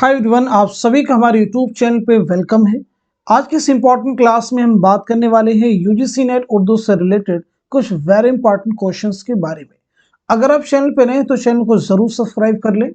Hi everyone, आप सभी का हमारे यूट्यूब चैनल पे वेलकम है। आज की इस इम्पॉर्टेंट क्लास में हम बात करने वाले हैं यूजीसी नेट उर्दू से रिलेटेड कुछ वेरी इंपॉर्टेंट क्वेश्चंस के बारे में। अगर आप चैनल पे नए हैं तो चैनल को जरूर सब्सक्राइब कर लें।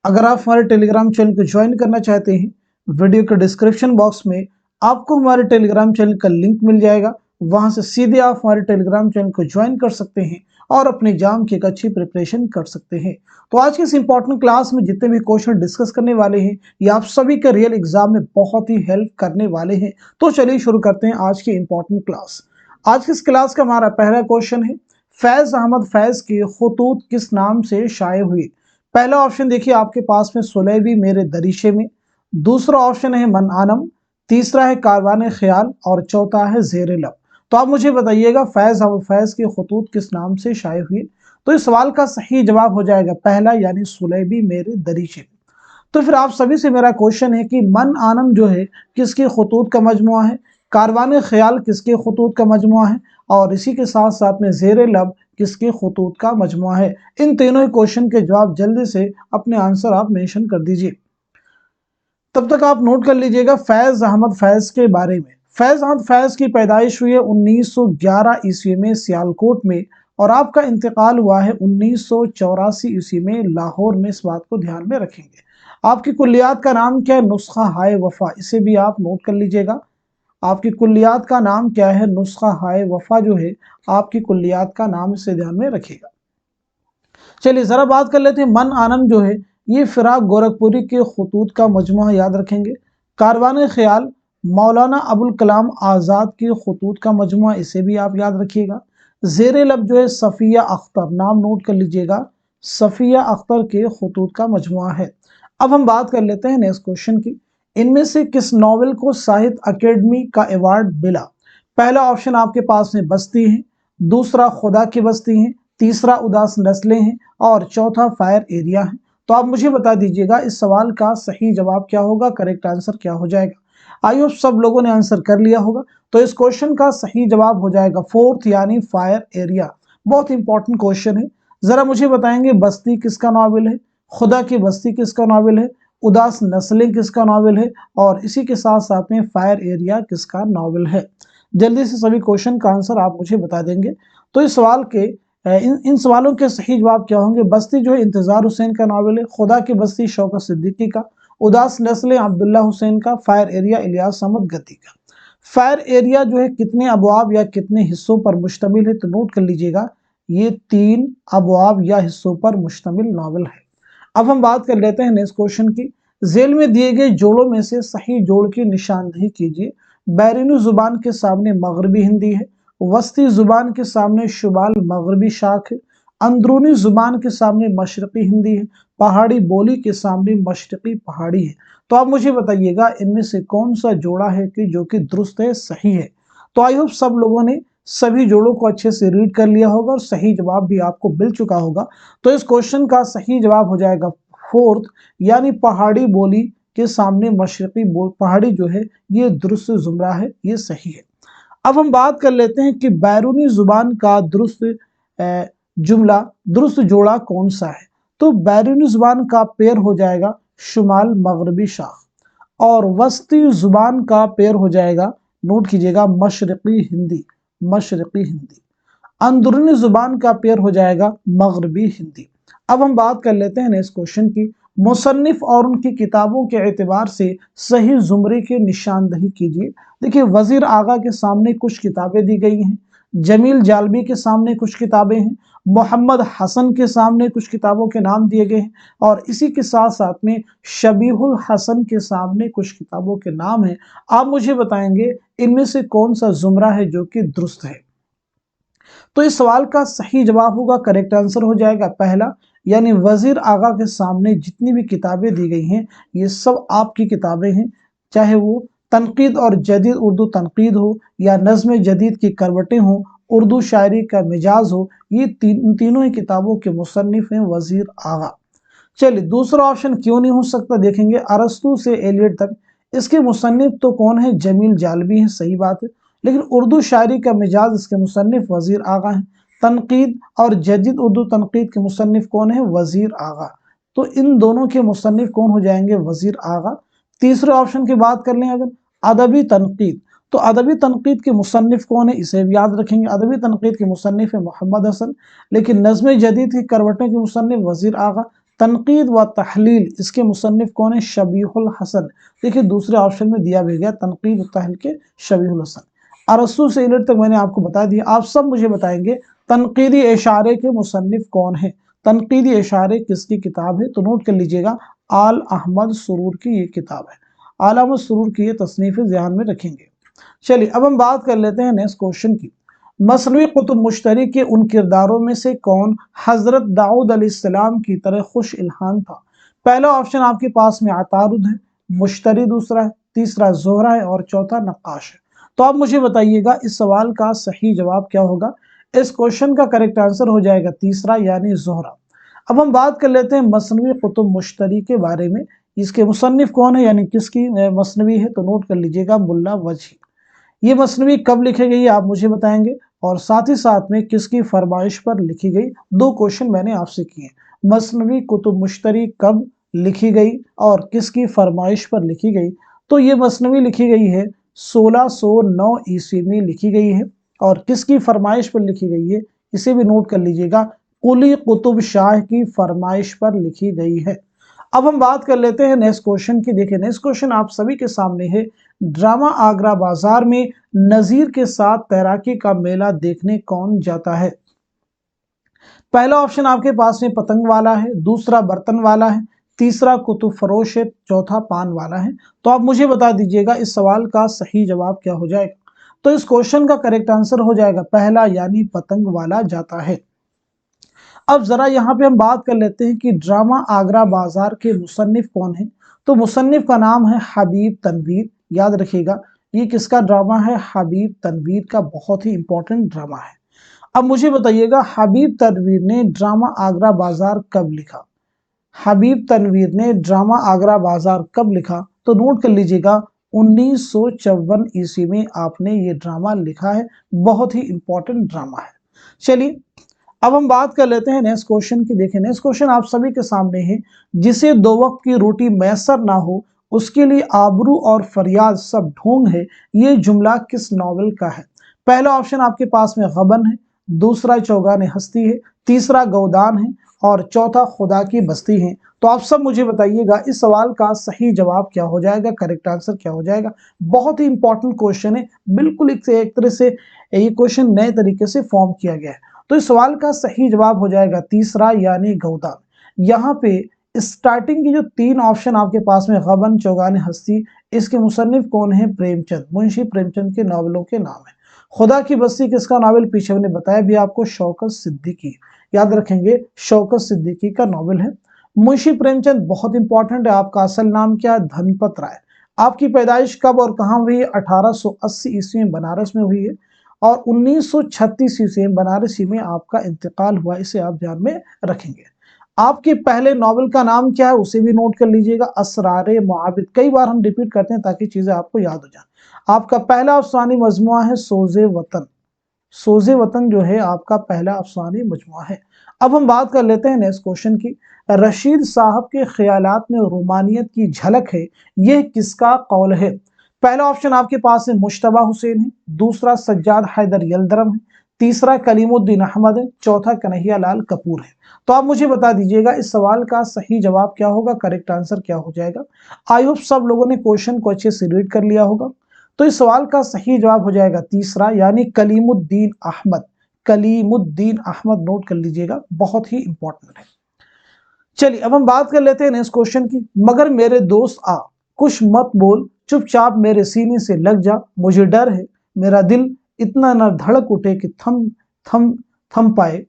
अगर आप हमारे टेलीग्राम चैनल को ज्वाइन करना चाहते हैं, वीडियो के डिस्क्रिप्शन बॉक्स में आपको हमारे टेलीग्राम चैनल का लिंक मिल जाएगा। वहां से सीधे आप हमारे टेलीग्राम चैनल को ज्वाइन कर सकते हैं और अपने एग्जाम की एक अच्छी प्रिपरेशन कर सकते हैं। तो आज की इस इंपॉर्टेंट क्लास में जितने भी क्वेश्चन डिस्कस करने वाले हैं ये आप सभी के रियल एग्जाम में बहुत ही हेल्प करने वाले हैं। तो चलिए शुरू करते हैं आज की इंपॉर्टेंट क्लास। आज की इस क्लास का हमारा पहला क्वेश्चन है, फैज अहमद फैज के खुतूत किस नाम से शाये हुए। पहला ऑप्शन देखिए आपके पास में सुलेबी मेरे दरीचे में, दूसरा ऑप्शन है मन आनम, तीसरा है कारवान ख्याल और चौथा है जेर लब। तो आप मुझे बताइएगा फैज अहमद फैज के खुतूत किस नाम से शाये हुए। तो इस सवाल का सही जवाब हो जाएगा पहला, यानी सुलेबी मेरे दरीचे। तो फिर आप सभी से मेरा क्वेश्चन है कि मन आनम जो है किसके खुतूत का मजमुआ है, कारवान ख्याल किसके खुतूत का मजमुआ है और इसी के साथ साथ में जेर लब किसके खुतूत का मजमुआ है। इन तीनों ही क्वेश्चन के जवाब जल्दी से अपने आंसर आप मेंशन कर दीजिए। तब तक आप नोट कर लीजिएगा फैज अहमद फैज के बारे में। फैज अहमद फैज की पैदाइश हुई है 1911 ईस्वी में सियालकोट में और आपका इंतकाल हुआ है 1984 ईस्वी में लाहौर में। इस बात को ध्यान में रखेंगे। आपकी कुल्लियात का नाम क्या है, नुस्खा हाय वफा, इसे भी आप नोट कर लीजिएगा। आपकी कुल्लियात का नाम क्या है, नुस्खा हाय वफा जो है आपकी कुल्लियात का नाम, इसे ध्यान में रखिएगा। चलिए जरा बात कर लेते हैं, मन आनम जो है ये फिराक गोरखपुरी के खुतूत का मजमुआ याद रखेंगे। कारवान ख्याल मौलाना अबुल कलाम आज़ाद के खुतूत का मजमुआ, इसे भी आप याद रखिएगा। जेर लब जो है सफ़िया अख्तर, नाम नोट कर लीजिएगा, सफ़िया अख्तर के खुतूत का मजमुआ है। अब हम बात कर लेते हैं नेक्स्ट क्वेश्चन की, इनमें से किस नॉवेल को साहित्य अकेडमी का अवार्ड मिला। पहला ऑप्शन आपके पास में बस्ती है, दूसरा खुदा की बस्ती है, तीसरा उदास नस्लें हैं और चौथा फायर एरिया है। तो आप मुझे बता दीजिएगा इस सवाल का सही जवाब क्या होगा, करेक्ट आंसर क्या हो जाएगा। आई होप सब लोगों ने आंसर कर लिया होगा। तो इस क्वेश्चन का सही जवाब हो जाएगा फोर्थ, यानी फायर एरिया। बहुत इंपॉर्टेंट क्वेश्चन है। जरा मुझे बताएंगे बस्ती किसका नॉवेल है, खुदा की बस्ती किसका नॉवेल है, उदास नस्लें किसका नॉवेल है और इसी के साथ साथ में फायर एरिया किसका नॉवेल है। जल्दी से सभी क्वेश्चन का आंसर आप मुझे बता देंगे। तो इस सवाल के इन सवालों के सही जवाब क्या होंगे। बस्ती जो है इंतजार हुसैन का नावल है, खुदा की बस्ती शौकत सिद्दीकी का, उदास नस्लें अब्दुल्ला हुसैन का, फायर एरिया इलियास अहमद गद्दी का। फायर एरिया जो है कितने अबवाब या कितने हिस्सों पर मुश्तमिल है, तो नोट कर लीजिएगा ये 3 अबवाब या हिस्सों पर मुश्तमिल नावल है। अब हम बात कर लेते हैं नेक्स्ट क्वेश्चन की, जेल में दिए गए जोड़ों में से सही जोड़ की निशानदेही कीजिए। बैरूनी जुबान के सामने मगरबी हिंदी है, वस्ती जुबान के सामने शुमाल मगरबी शाख है, अंदरूनी जुबान के सामने मशरकी हिंदी है, पहाड़ी बोली के सामने मशरकी पहाड़ी है। तो आप मुझे बताइएगा इनमें से कौन सा जोड़ा है कि जो कि दुरुस्त है, सही है। तो आई होप सब लोगों ने सभी जोड़ों को अच्छे से रीड कर लिया होगा और सही जवाब भी आपको मिल चुका होगा। तो इस क्वेश्चन का सही जवाब हो जाएगा फोर्थ, यानी पहाड़ी बोली के सामने मशरकी पहाड़ी जो है ये दुरुस्त जुमरा है, ये सही है। अब हम बात कर लेते हैं कि बैरूनी जुबान का दुरुस्त जोड़ा कौन सा है। तो बैरूनी जुबान का पेयर हो जाएगा शुमाल मगरबी शाख और वस्ती जुबान का पेयर हो जाएगा, नोट कीजिएगा, मशरकी हिंदी, मशरकी हिंदी। अंदरूनी जुबान का पेयर हो जाएगा मगरबी हिंदी। अब हम बात कर लेते हैं नेक्स्ट क्वेश्चन की, मुसन्निफ और उनकी किताबों के एतबार से सही जुमरे की निशानदही कीजिए। देखिए वजीर आगा के सामने कुछ किताबें दी गई हैं, जमील जालबी के सामने कुछ किताबें हैं, मोहम्मद हसन के सामने कुछ किताबों के नाम दिए गए हैं और इसी के साथ साथ में शबीहुल हसन के सामने कुछ किताबों के नाम हैं। आप मुझे बताएंगे इनमें से कौन सा जुमरा है जो कि दुरुस्त है। तो इस सवाल का सही जवाब होगा, करेक्ट आंसर हो जाएगा पहला, यानी वजीर आगा के सामने जितनी भी किताबें दी गई हैं ये सब आपकी किताबें हैं, चाहे वो तनकीद और जदीद उर्दू तनकीद हो या नज़्म जदीद की करवटें हो, उर्दू शायरी का मिजाज हो, ये तीनों ही किताबों के मुसन्निफ हैं वजीर आगा। चलिए दूसरा ऑप्शन क्यों नहीं हो सकता, देखेंगे अरस्तू से एलियट तक इसके मुसन्निफ तो कौन है, जमील जालबी है, सही बात है, लेकिन उर्दू शायरी का मिजाज इसके मुसन्निफ वजीर आगा हैं। तनकीद और जदीद उर्दू तनकीद के मुसन्निफ कौन है, वजीर आगा। तो इन दोनों के मुसन्निफ कौन हो जाएंगे? वजीर आगा। तीसरे ऑप्शन की बात कर लें अगर, अदबी तनकीद, तो अदबी तनकीद के मुसन्निफ कौन है? इसे भी याद रखेंगे। अदबी तनकीद के मुसन्निफ है मोहम्मद हसन, लेकिन नज़्म जदीद की करवटों के मुसन्निफ वजीर आगा। तनकीद व तहलील, इसके मुसन्निफ कौन है? शबीहुल हसन। देखिए दूसरे ऑप्शन में दिया भी गया तनकीद व तहलील के शबीहुल हसन। अरस्तू से इलट तक मैंने आपको बता दिया। आप सब मुझे बताएंगे तनकीदी इशारे के मुसन्निफ कौन है? तनकीदी इशारे किसकी किताब है? तो नोट कर लीजिएगा, आल अहमद सुरूर की ये किताब है। आल अहमद सुरूर की ये तसनीफ ध्यान में रखेंगे। चलिए अब हम बात कर लेते हैं नेक्स्ट क्वेश्चन की। मसनवी कुतुब मुश्तरी के उन किरदारों में से कौन हजरत दाऊद अलैहिस्सलाम की तरह खुश इल्हान था? पहला ऑप्शन आपके पास में अतारुद है, मुश्तरी दूसरा है, तीसरा जोहरा है और चौथा नक्काश है। तो आप मुझे बताइएगा इस सवाल का सही जवाब क्या होगा? इस क्वेश्चन का करेक्ट आंसर हो जाएगा तीसरा यानी जोहरा। अब हम बात कर लेते हैं मसनवी कुतुब मुश्तरी के बारे में। इसके मुसन्निफ कौन है यानी किसकी मसनवी है? तो नोट कर लीजिएगा, मुल्ला वजही। ये मसनवी कब लिखी गई आप मुझे बताएंगे, और साथ ही साथ में किसकी फरमाइश पर लिखी गई? दो क्वेश्चन मैंने आपसे किए। मसनवी कुतुब मुश्तरी कब लिखी गई और किसकी फरमाइश पर लिखी गई? तो ये मसनवी लिखी गई है 1609 ईस्वी में लिखी गई है, और किसकी फरमाइश पर लिखी गई है? इसे भी नोट कर लीजिएगा, कुली कुतुब शाह की फरमाइश पर लिखी गई है। अब हम बात कर लेते हैं नेक्स्ट क्वेश्चन की। देखिए नेक्स्ट क्वेश्चन आप सभी के सामने है। ड्रामा आगरा बाजार में नजीर के साथ तैराकी का मेला देखने कौन जाता है? पहला ऑप्शन आपके पास में पतंग वाला है, दूसरा बर्तन वाला है, तीसरा कुतुब फरोश है, चौथा पान वाला है। तो आप मुझे बता दीजिएगा इस सवाल का सही जवाब क्या हो जाएगा? तो इस क्वेश्चन का करेक्ट आंसर हो जाएगा पहला यानी पतंग वाला जाता है। अब जरा यहाँ पे हम बात कर लेते हैं कि ड्रामा आगरा बाजार के मुसन्निफ कौन है। तो मुसन्निफ का नाम है हबीब तनवीर। याद रखिएगा ये किसका ड्रामा है? हबीब तनवीर का, बहुत ही इंपॉर्टेंट ड्रामा है। अब मुझे बताइएगा हबीब तनवीर ने ड्रामा आगरा बाजार कब लिखा? हबीब तनवीर ने ड्रामा आगरा बाजार कब लिखा? तो नोट कर लीजिएगा 1954 ईस्वी में आपने ये ड्रामा लिखा है। बहुत ही इंपॉर्टेंट ड्रामा है। चलिए अब हम बात कर लेते हैं नेक्स्ट क्वेश्चन की। देखें नेक्स्ट क्वेश्चन आप सभी के सामने है। जिसे दो वक्त की रोटी मैसर ना हो उसके लिए आबरू और फरियाद सब ढोंग है, ये जुमला किस नॉवेल का है? पहला ऑप्शन आपके पास में गबन है, दूसरा चौगान हस्ती है, तीसरा गौदान है और चौथा खुदा की बस्ती है। तो आप सब मुझे बताइएगा इस सवाल का सही जवाब क्या हो जाएगा, करेक्ट आंसर क्या हो जाएगा? बहुत ही इंपॉर्टेंट क्वेश्चन है, बिल्कुल एक तरह से ये क्वेश्चन नए तरीके से फॉर्म किया गया है। तो इस सवाल का सही जवाब हो जाएगा तीसरा यानी गौदान। यहाँ पे स्टार्टिंग की जो तीन ऑप्शन आपके पास में गबन, चौगान हस्ती, इसके मुसन्निफ कौन है? प्रेमचंद, मुंशी प्रेमचंद के नावलों के नाम है। खुदा की बस्ती किसका नावल? पीछे मैंने बताया भी आपको, शौकत सिद्दीकी। याद रखेंगे शौकत सिद्दीकी का नावल है। मुंशी प्रेमचंद बहुत इंपॉर्टेंट है। आपका असल नाम क्या है? धनपत राय। आपकी पैदाइश कब और कहाँ हुई है? 1880 ईस्वी में बनारस में हुई है, और 1936 ईस्वी में बनारसी में आपका इंतकाल हुआ। इसे आप ध्यान में रखेंगे। आपके पहले नॉवेल का नाम क्या है उसे भी नोट कर लीजिएगा, असरारे मुआबिद। कई बार हम रिपीट करते हैं ताकि चीजें आपको याद हो जाए। आपका पहला अफसानी मजमुआ है सोजे वतन। सोजे वतन जो है आपका पहला अफसानी मजमुआ है। अब हम बात कर लेते हैं नेक्स्ट क्वेश्चन की। रशीद साहब के ख्यालात में रोमानियत की झलक है, यह किसका कौल है? पहला ऑप्शन आपके पास है मुश्तबा हुसैन है, दूसरा सज्जाद हैदर यलदरम है, तीसरा कलीमुद्दीन अहमद है, चौथा कन्हैया लाल कपूर है। तो आप मुझे बता दीजिएगा इस सवाल का सही जवाब क्या होगा, करेक्ट आंसर क्या हो जाएगा? आई होप सब लोगों ने क्वेश्चन को अच्छे से रीड कर लिया होगा। तो इस सवाल का सही जवाब हो जाएगा तीसरा यानी कलीमुद्दीन अहमद। कलीमुद्दीन अहमद नोट कर लीजिएगा, बहुत ही इंपॉर्टेंट है। चलिए अब हम बात कर लेते हैं नेक्स्ट क्वेश्चन की। मगर मेरे दोस्त आ, कुछ मत बोल, चुपचाप मेरे सीने से लग जा, मुझे डर है मेरा दिल इतना न धड़क उठे कि थम थम थम पाए।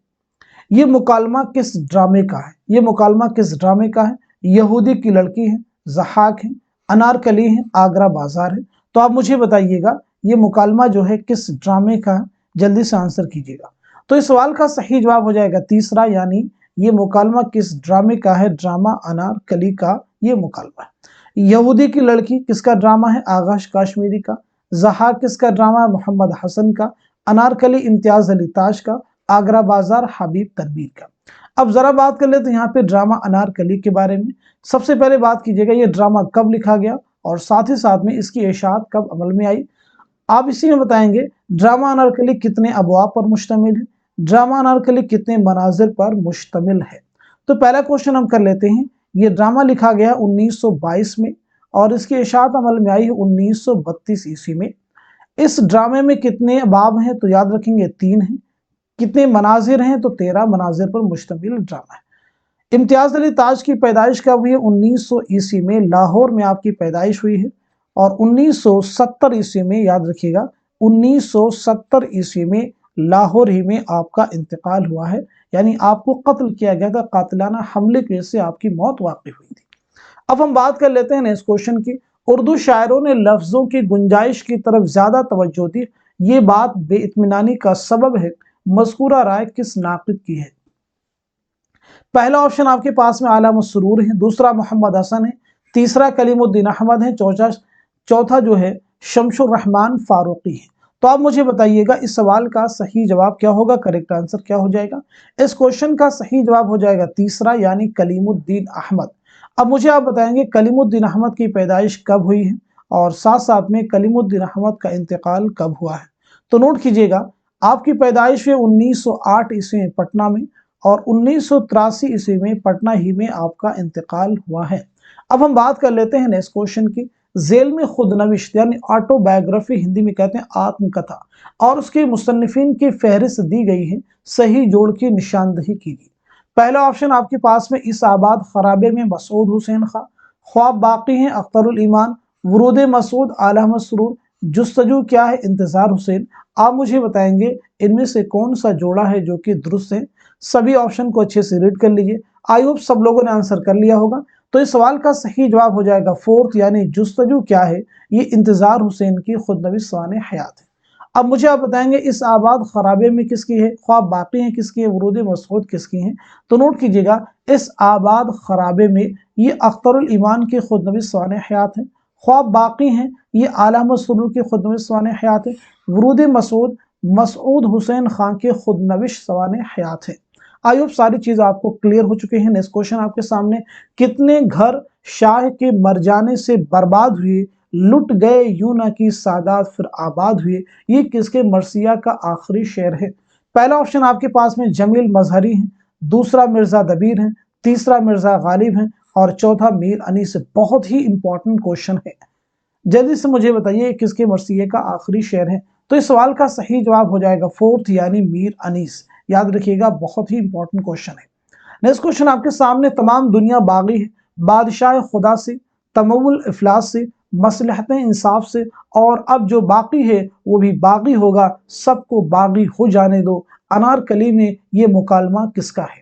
ये मुकालमा किस ड्रामे का है? ये मुकालमा किस ड्रामे का है? यहूदी की लड़की है, ज़हाक है, अनारकली है, आगरा बाजार है। तो आप मुझे बताइएगा ये मुकालमा जो है किस ड्रामे का है? जल्दी से आंसर कीजिएगा। तो इस सवाल का सही जवाब हो जाएगा तीसरा यानी ये मुकालमा किस ड्रामे का है? ड्रामा अनारकली का ये मुकालमा है। यहूदी की लड़की किसका ड्रामा है? आगाश काश्मीरी का। ज़हाक किसका ड्रामा है? मोहम्मद हसन का। अनारकली इम्तियाज अली ताज का। आगरा बाजार हबीब तनवीर का। अब जरा बात कर लेते हैं यहाँ पे ड्रामा अनारकली के बारे में। सबसे पहले बात कीजिएगा ये ड्रामा कब लिखा गया और साथ ही साथ में इसकी इशाअत कब अमल में आई। आप इसी में बताएंगे ड्रामा अनारकली कितने अबवाब पर मुश्तमिल है, ड्रामा अनारकली कितने मनाजिर पर मुश्तमिल है। तो पहला क्वेश्चन हम कर लेते हैं। ये ड्रामा लिखा गया 1922 में और इसकी इशाअत अमल में आई है 1932 ईस्वी में। इस ड्रामे में कितने बाब हैं तो याद रखेंगे 3 हैं। कितने मनाजिर हैं तो 13 मनाजिर पर मुश्तमिल ड्रामा है। इम्तियाज अली ताज की पैदाइश कब हुई है? 1900 ईस्वी में लाहौर में आपकी पैदाइश हुई है और 1970 ईस्वी में, याद रखिएगा 1970 ईस्वी में लाहौर ही में आपका इंतकाल हुआ है, यानी आपको कत्ल किया गया था, कातिलाना हमले की वजह से आपकी मौत वाक़ई हुई थी। अब हम बात कर लेते हैं नेक्स्ट क्वेश्चन की। उर्दू शायरों ने लफ्जों की गुंजाइश की तरफ ज्यादा तवज्जो दी, ये बात बेइत्मीनानी का सबब है, मज़कूरा राय किस नाक़िद की है? पहला ऑप्शन आपके पास में आला मसरूर है, दूसरा मोहम्मद हसन है, तीसरा कलीमुद्दीन अहमद है, चौथा जो है शमशुर रहमान फारूकी है। तो आप मुझे बताइएगा इस सवाल का सही जवाब क्या होगा, करेक्ट आंसर क्या हो जाएगा? इस क्वेश्चन का सही जवाब हो जाएगा तीसरा, यानी कलीमुद्दीन अहमद। अब मुझे आप बताएंगे कलीमुद्दीन अहमद की पैदाइश कब हुई है और साथ साथ में कलीमुद्दीन अहमद का इंतकाल कब हुआ है। तो नोट कीजिएगा, आपकी पैदाइश हुई 1908 ईस्वी में पटना में और 1983 ईस्वी में पटना ही में आपका इंतकाल हुआ है। अब हम बात कर लेते हैं नेक्स्ट क्वेश्चन की। जेल में खुदनविश्त यानी ऑटोबायोग्राफी, हिंदी में कहते हैं आत्मकथा, और उसके मुसन्निफिन की फहरिस्त दी गई है, सही जोड़ की निशानदही कीजिए। पहला ऑप्शन आपके पास में इस आबाद खराबे में मसूद हुसैन खां, ख्वाब बाकी हैं अख्तरुल ईमान, वरूद मसूद आला मसरूर, जुस्तजू क्या है इंतजार हुसैन। आप मुझे बताएंगे इनमें से कौन सा जोड़ा है जो कि दुरुस्त है। सभी ऑप्शन को अच्छे से रीड कर लीजिए। आई होप सब लोगों ने आंसर कर लिया होगा। तो इस सवाल का सही जवाब हो जाएगा फोर्थ, यानी जुस्तजू क्या है, ये इंतजार हुसैन की खुदनविश सवाने हयात है। अब मुझे आप बताएंगे इस आबाद खराबे में किसकी है, ख्वाब बाकी है किसकी है, वरूद मसूद किसकी है। तो नोट कीजिएगा इस आबाद खराबे में ये अख्तरुल ईमान की खुदनविश सवाने हयात है, ख्वाब बाकी हैं ये आला मसरूर की खुदनविश सवाने हयात है, वरूद मसूद मसूद हुसैन खां के खुदनविश सवाने हयात है। आई होप सारी चीज आपको क्लियर हो चुके हैं। नेक्स्ट क्वेश्चन आपके सामने, कितने घर शाह के मर जाने से बर्बाद हुए, लुट गए यूं न कि सादात फिर आबाद हुए, ये किसके मरसिया का आखिरी शेर है? पहला ऑप्शन आपके पास में जमील मजहरी है, दूसरा मिर्जा दबीर है, तीसरा मिर्जा गालिब है और चौथा मीर अनीस है। बहुत ही इंपॉर्टेंट क्वेश्चन है, जल्दी से मुझे बताइए किसके मरसिये का आखिरी शेर है। तो इस सवाल का सही जवाब हो जाएगा फोर्थ, यानी मीर अनीस। याद रखिएगा बहुत ही इंपॉर्टेंट क्वेश्चन है। नेक्स्ट क्वेश्चन आपके सामने, तमाम दुनिया बागी है, बादशाह खुदा से, तमवुल इफलास से, मसलहत इंसाफ से, और अब जो बाकी है वो भी बागी होगा, सबको बागी हो जाने दो, अनारकली में ये मुकालमा किसका है?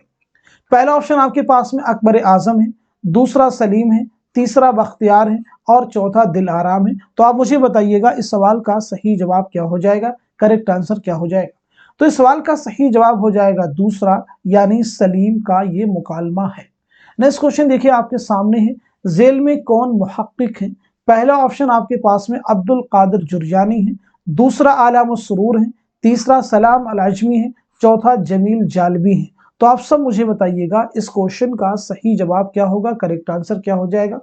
पहला ऑप्शन आपके पास में अकबर आजम है, दूसरा सलीम है, तीसरा बख्तियार है और चौथा दिल आराम है। तो आप मुझे बताइएगा इस सवाल का सही जवाब क्या हो जाएगा, करेक्ट आंसर क्या हो जाएगा? तो इस सवाल का सही जवाब हो जाएगा दूसरा, यानी सलीम का ये मुकालमा है। नेक्स्ट क्वेश्चन देखिए आपके सामने है, जेल में कौन मुहक्किक है? पहला ऑप्शन आपके पास में अब्दुल कादिर जुरजानी है, दूसरा आला मसरूर है, तीसरा सलाम अल अजमी है, चौथा जमील जालबी है। तो आप सब मुझे बताइएगा इस क्वेश्चन का सही जवाब क्या होगा, करेक्ट आंसर क्या हो जाएगा?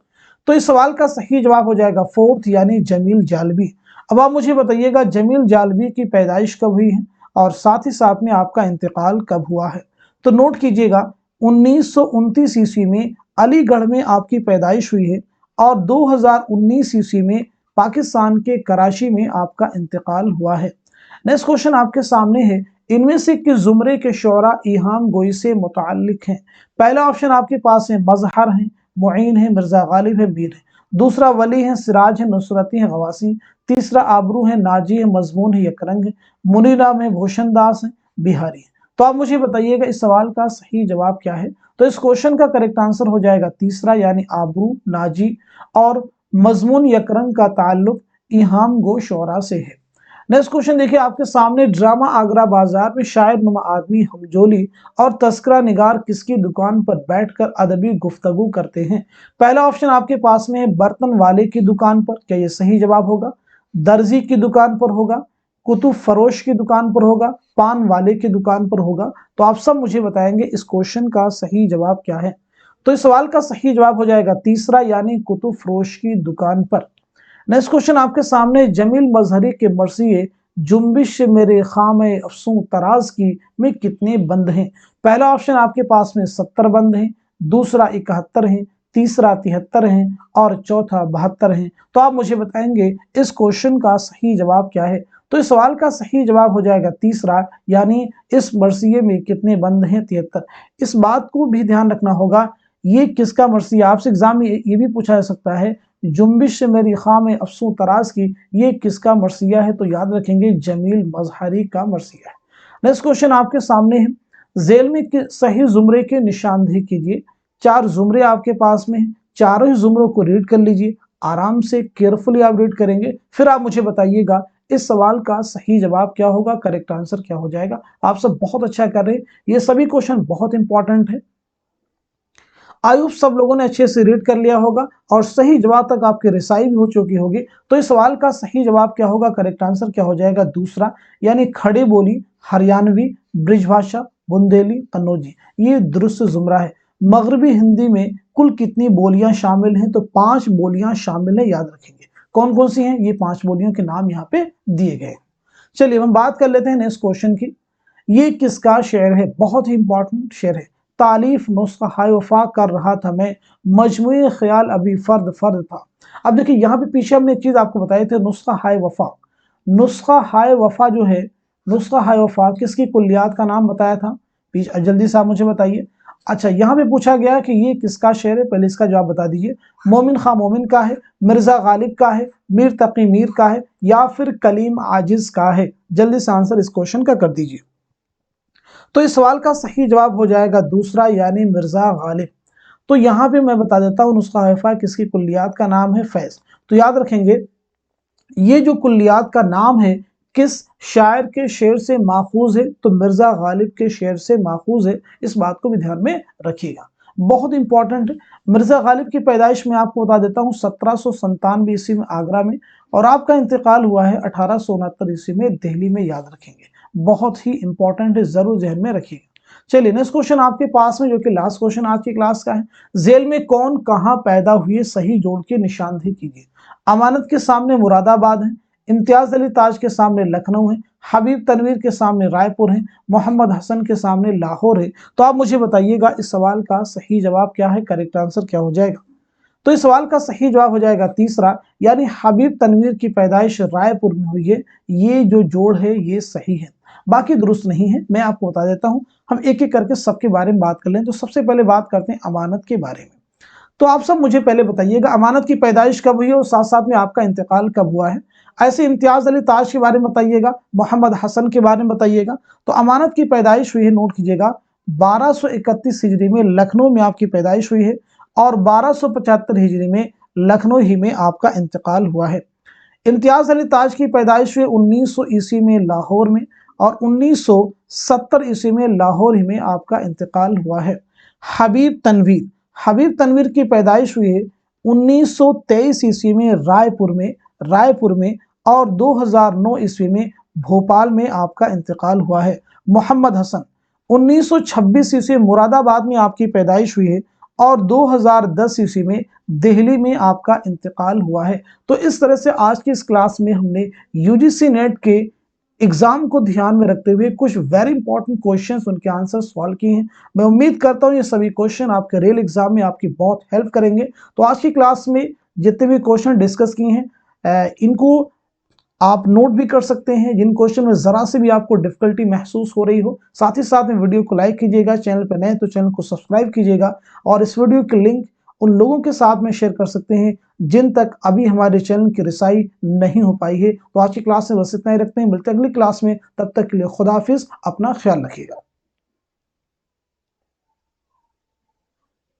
तो इस सवाल का सही जवाब हो जाएगा फोर्थ, यानी जमील जालबी। अब आप मुझे बताइएगा जमील जालबी की पैदाइश कब हुई है और साथ ही साथ में आपका इंतकाल कब हुआ है? तो नोट कीजिएगा 1929 ईस्वी में अलीगढ़ में आपकी पैदाइश हुई है और 2019 ईस्वी में पाकिस्तान के कराची में आपका इंतकाल हुआ है। नेक्स्ट क्वेश्चन आपके सामने है, इनमें से किस जुमरे के शोरा इहाम गोई से मुताल्लिक हैं? पहला ऑप्शन आपके पास है मजहर है, मुईन है, मिर्जा गालिब है, मीर है, दूसरा वली है, सिराज है, नुसरती है, गवासी, तीसरा आबरू है, नाजी है, मजमून है, यकरंग है, मुनीराम है, भूषण दास है, बिहारी है। तो आप मुझे बताइएगा इस सवाल का सही जवाब क्या है? तो इस क्वेश्चन का करेक्ट आंसर हो जाएगा तीसरा, यानी आबरू, नाजी और मजमून यकरंग का ताल्लुक इहाम गो शोरा से है। नेक्स्ट क्वेश्चन देखिए आपके सामने, ड्रामा आगरा बाजार में शायर नुमा आदमी हमजोली और तस्करा निगार किसकी दुकान पर बैठकर अदबी गुफ्तगू करते हैं? पहला ऑप्शन आपके पास में है बर्तन वाले की दुकान पर, क्या ये सही जवाब होगा? दर्जी की दुकान पर होगा, कुतुब फरोश की दुकान पर होगा, पान वाले की दुकान पर होगा? तो आप सब मुझे बताएंगे इस क्वेश्चन का सही जवाब क्या है। तो इस सवाल का सही जवाब हो जाएगा तीसरा, यानी कुतुब फरोश की दुकान पर। नेक्स्ट क्वेश्चन आपके सामने, जमील मजहरी के मरसिए जुम्बिश मेरे खामे अफसू तराज की में कितने बंद हैं? पहला ऑप्शन आपके पास में 70 बंद हैं, दूसरा 71 हैं, तीसरा 73 हैं और चौथा 72 हैं। तो आप मुझे बताएंगे इस क्वेश्चन का सही जवाब क्या है। तो इस सवाल का सही जवाब हो जाएगा तीसरा, यानी इस मरसिए में कितने बंद हैं? 73। इस बात को भी ध्यान रखना होगा, ये किसका मरसिया, आपसे एग्जाम में ये भी पूछा जा सकता है, जुम्बिश मेरी खाम अफसू तराज की, ये किसका मरसिया है? तो याद रखेंगे जमील मजहरी का मरसिया है। नेक्स्ट क्वेश्चन आपके सामने है, जेल में सही जुमरे के निशानदेही कीजिए। 4 जुमरे आपके पास में हैं, चारों ही जुमरों को रीड कर लीजिए, आराम से केयरफुली आप रीड करेंगे, फिर आप मुझे बताइएगा इस सवाल का सही जवाब क्या होगा, करेक्ट आंसर क्या हो जाएगा। आप सब बहुत अच्छा कर रहे हैं, ये सभी क्वेश्चन बहुत इंपॉर्टेंट है। आई होप सब लोगों ने अच्छे से रीड कर लिया होगा और सही जवाब तक आपकी रिसाई भी हो चुकी होगी। तो इस सवाल का सही जवाब क्या होगा, करेक्ट आंसर क्या हो जाएगा, दूसरा, यानी खड़ी बोली, हरियाणवी, ब्रिजभाषा, बुंदेली, कन्नौजी, ये दुरुस्त जुमरा है। मगरबी हिंदी में कुल कितनी बोलियां शामिल हैं? तो 5 बोलियां शामिल है, याद रखेंगे। कौन कौन सी हैं? ये 5 बोलियों के नाम यहाँ पे दिए गए। चलिए हम बात कर लेते हैं नेक्स्ट क्वेश्चन की। ये किसका शेर है? बहुत ही इंपॉर्टेंट शेर है। तालीफ नुस्खा हाय वफा कर रहा था मैं, मजमुए ख्याल अभी फर्द फर्द था। अब देखिए यहाँ पे पीछे हमने एक चीज आपको बताई थी, नुस्खा हाय वफा। नुस्खा हाय वफा जो है, नुस्खा हाय वफा किसकी कुल्लियात का नाम बताया था? जल्दी से आप मुझे बताइए। अच्छा, यहाँ पे पूछा गया कि ये किसका शेर है, पहले इसका जवाब बता दीजिए। मोमिन खां मोमिन का है, मिर्जा गालिब का है, मीर तकी मीर का है, या फिर कलीम आजिज का है? जल्दी से आंसर इस क्वेश्चन का कर दीजिए। तो इस सवाल का सही जवाब हो जाएगा दूसरा, यानी मिर्जा गालिब। तो यहाँ पे मैं बता देता हूँ नुस्खा हाइफा किसकी कुल्लियात का नाम है, फैज। तो याद रखेंगे ये जो कुल्लियात का नाम है किस शायर के शेर से माखूज है? तो मिर्जा गालिब के शेर से माखूज है, इस बात को भी ध्यान में रखिएगा, बहुत इंपॉर्टेंट है। मिर्जा गालिब की पैदाइश में आपको बता देता हूँ 1797 ईस्वी में आगरा में, और आपका इंतकाल हुआ है 1869 ईस्वी में दिल्ली में, याद रखेंगे, बहुत ही इंपॉर्टेंट है, जरूर ध्यान में रखिएगा। चलिए नेक्स्ट क्वेश्चन आपके पास में, जो कि लास्ट क्वेश्चन आज की क्लास का है। जेल में कौन कहां पैदा हुए? सही जोड़ के निशानदेही कीजिए। अमानत के सामने मुरादाबाद है, इम्तियाज अली ताज के सामने लखनऊ है, हबीब तनवीर के सामने रायपुर है, मोहम्मद हसन के सामने लाहौर है। तो आप मुझे बताइएगा इस सवाल का सही जवाब क्या है, करेक्ट आंसर क्या हो जाएगा। तो इस सवाल का सही जवाब हो जाएगा तीसरा, यानी हबीब तनवीर की पैदाइश रायपुर में हुई है। ये जो जोड़ है ये सही है, बाकी दुरुस्त नहीं है। मैं आपको बता देता हूं, हम एक एक करके सबके बारे में बात कर लें। तो सबसे पहले बात करते हैं अमानत के बारे में। तो आप सब मुझे पहले बताइएगा अमानत की पैदाइश कब हुई है और साथ साथ में आपका इंतकाल कब हुआ है। ऐसे इम्तियाज अली ताज के बारे में बताइएगा, मोहम्मद हसन के बारे में बताइएगा। तो अमानत की पैदाइश हुई है, नोट कीजिएगा, 1231 हिजरी में लखनऊ में आपकी पैदाइश हुई है, और 1275 हिजरी में लखनऊ ही में आपका इंतकाल हुआ है। इम्तियाज अली ताज की पैदाइश हुई 1900 ईस्वी में लाहौर में, और 1970 ईस्वी में लाहौर ही में आपका इंतकाल हुआ है। हबीब तनवीर की पैदाइश हुई है 1923 ईस्वी में रायपुर में, और 2009 ईस्वी में भोपाल में आपका इंतकाल हुआ है। मोहम्मद हसन 1926 ईस्वी मुरादाबाद में आपकी पैदाइश हुई है, और 2010 ईस्वी में दिल्ली में आपका इंतकाल हुआ है। तो इस तरह से आज की इस क्लास में हमने यूजीसी नेट के एग्जाम को ध्यान में रखते हुए कुछ वेरी इंपॉर्टेंट क्वेश्चंस, उनके आंसर सॉल्व किए हैं। मैं उम्मीद करता हूं ये सभी क्वेश्चन आपके रियल एग्जाम में आपकी बहुत हेल्प करेंगे। तो आज की क्लास में जितने भी क्वेश्चन डिस्कस किए हैं इनको आप नोट भी कर सकते हैं, जिन क्वेश्चन में जरा से भी आपको डिफिकल्टी महसूस हो रही हो। साथ ही साथ में वीडियो को लाइक कीजिएगा, चैनल पर नए तो चैनल को सब्सक्राइब कीजिएगा, और इस वीडियो की लिंक उन लोगों के साथ में शेयर कर सकते हैं जिन तक अभी हमारे चैनल की रिसाई नहीं हो पाई है। तो आज की क्लास में बस इतना ही रखते हैं, मिलते हैं अगली क्लास में, तब तक के लिए खुदा हाफिज, अपना ख्याल रखिएगा।